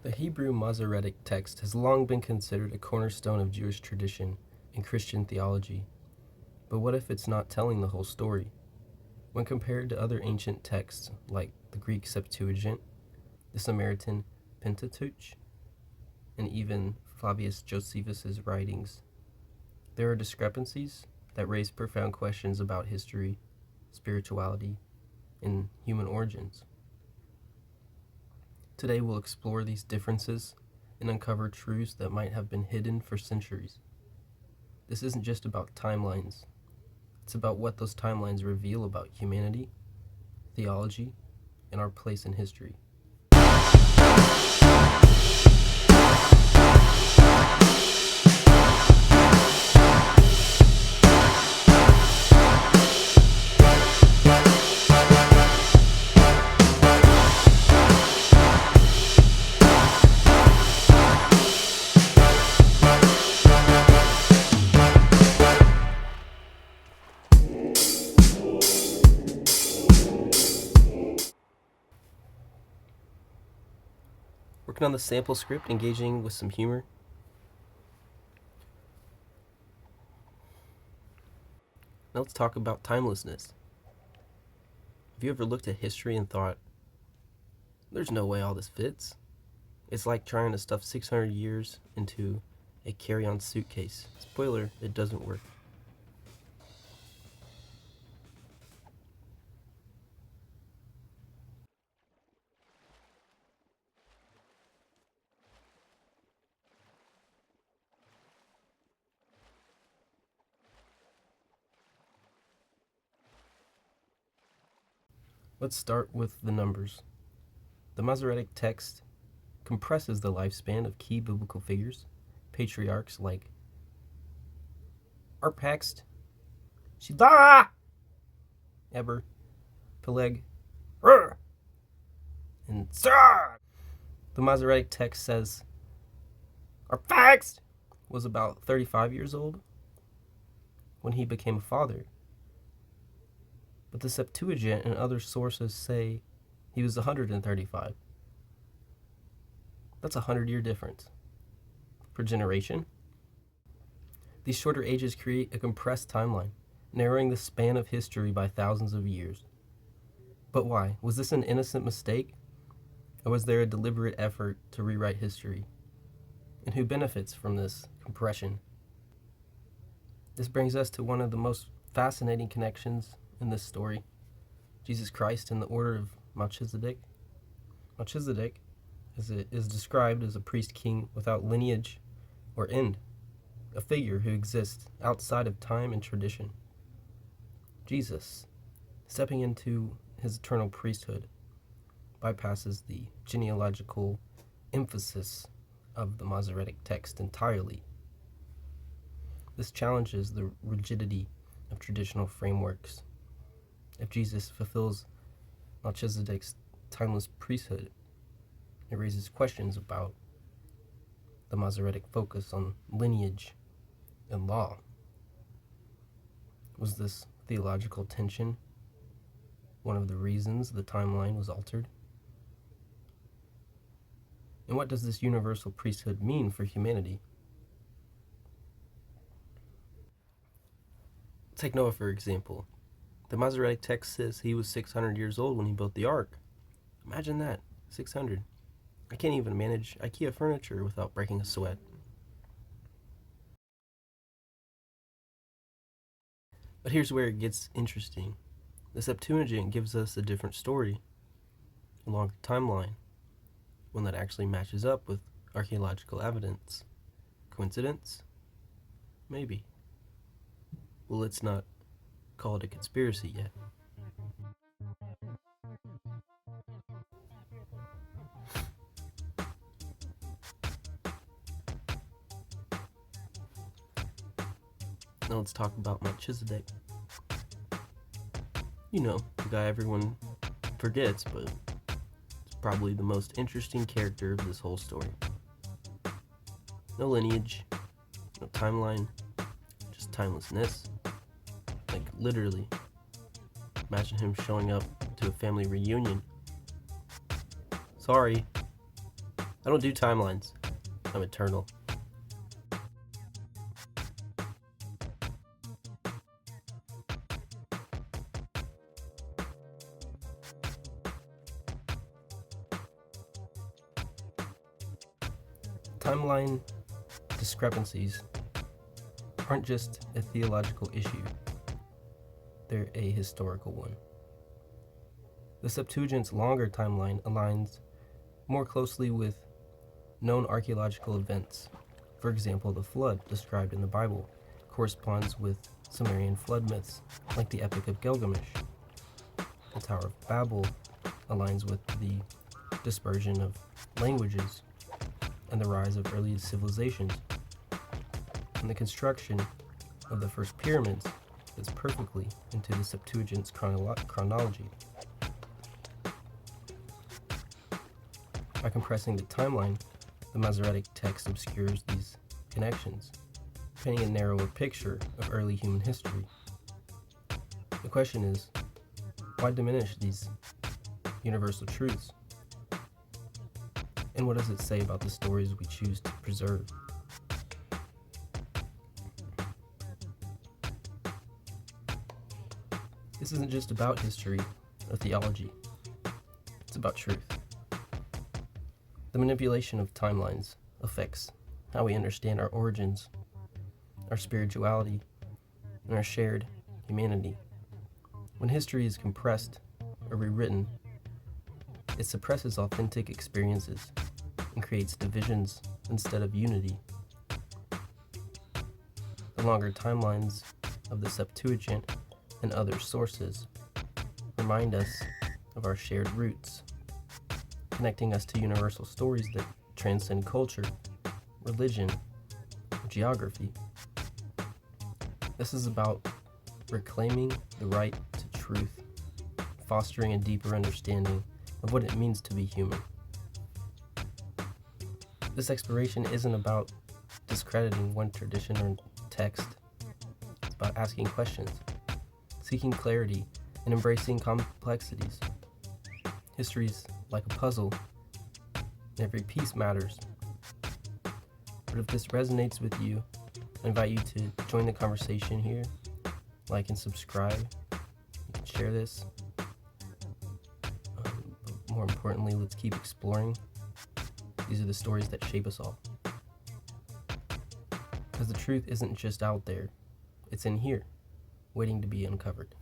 The Hebrew Masoretic text has long been considered a cornerstone of Jewish tradition and Christian theology. But what if it's not telling the whole story? When compared to other ancient texts like the Greek Septuagint, the Samaritan Pentateuch, and even Flavius Josephus' writings, there are discrepancies that raise profound questions about history, spirituality, and human origins. Today we'll explore these differences and uncover truths that might have been hidden for centuries. This isn't just about timelines. It's about what those timelines reveal about humanity, theology, and our place in history. Working on the sample script, engaging with some humor. Now let's talk about timelessness. Have you ever looked at history and thought, there's no way all this fits? It's like trying to stuff 600 years into a carry-on suitcase. Spoiler, it doesn't work. Let's start with the numbers. The Masoretic text compresses the lifespan of key biblical figures, patriarchs like Arphaxad, Shida, Eber, Peleg, and Sarah. The Masoretic text says Arphaxad was about 35 years old when he became a father. But the Septuagint and other sources say he was 135. That's a 100-year difference. Per generation, these shorter ages create a compressed timeline, narrowing the span of history by thousands of years. But why? Was this an innocent mistake? Or was there a deliberate effort to rewrite history? And who benefits from this compression? This brings us to one of the most fascinating connections in this story, Jesus Christ and the order of Melchizedek. Melchizedek is described as a priest-king without lineage or end, a figure who exists outside of time and tradition. Jesus, stepping into his eternal priesthood, bypasses the genealogical emphasis of the Masoretic text entirely. This challenges the rigidity of traditional frameworks. If Jesus fulfills Melchizedek's timeless priesthood, it raises questions about the Masoretic focus on lineage and law. Was this theological tension one of the reasons the timeline was altered? And what does this universal priesthood mean for humanity? Take Noah, for example. The Masoretic text says he was 600 years old when he built the ark. Imagine that, 600. I can't even manage IKEA furniture without breaking a sweat. But here's where it gets interesting. The Septuagint gives us a different story, a longer timeline, one that actually matches up with archaeological evidence. Coincidence? Maybe. Well, let's not call it a conspiracy yet. Now let's talk about Melchizedek. You know, the guy everyone forgets, but it's probably the most interesting character of this whole story. No lineage, no timeline, just timelessness. Like, literally. Imagine him showing up to a family reunion. Sorry, I don't do timelines. I'm eternal. Timeline discrepancies aren't just a theological issue, they're a historical one. The Septuagint's longer timeline aligns more closely with known archaeological events. For example, the flood described in the Bible corresponds with Sumerian flood myths, like the Epic of Gilgamesh. The Tower of Babel aligns with the dispersion of languages and the rise of early civilizations. And the construction of the first pyramids fits perfectly into the Septuagint's chronology. By compressing the timeline, the Masoretic text obscures these connections, painting a narrower picture of early human history. The question is, why diminish these universal truths? And what does it say about the stories we choose to preserve? This isn't just about history or theology. It's about truth. The manipulation of timelines affects how we understand our origins, our spirituality, and our shared humanity. When history is compressed or rewritten, it suppresses authentic experiences and creates divisions instead of unity. The longer timelines of the Septuagint and other sources remind us of our shared roots, connecting us to universal stories that transcend culture, religion, or geography. This is about reclaiming the right to truth, fostering a deeper understanding of what it means to be human. This exploration isn't about discrediting one tradition or text. It's about asking questions, seeking clarity, and embracing complexities. History's like a puzzle, and every piece matters. But if this resonates with you, I invite you to join the conversation here, like and subscribe. You can share this. But more importantly, let's keep exploring. These are the stories that shape us all. Because the truth isn't just out there, it's in here, waiting to be uncovered.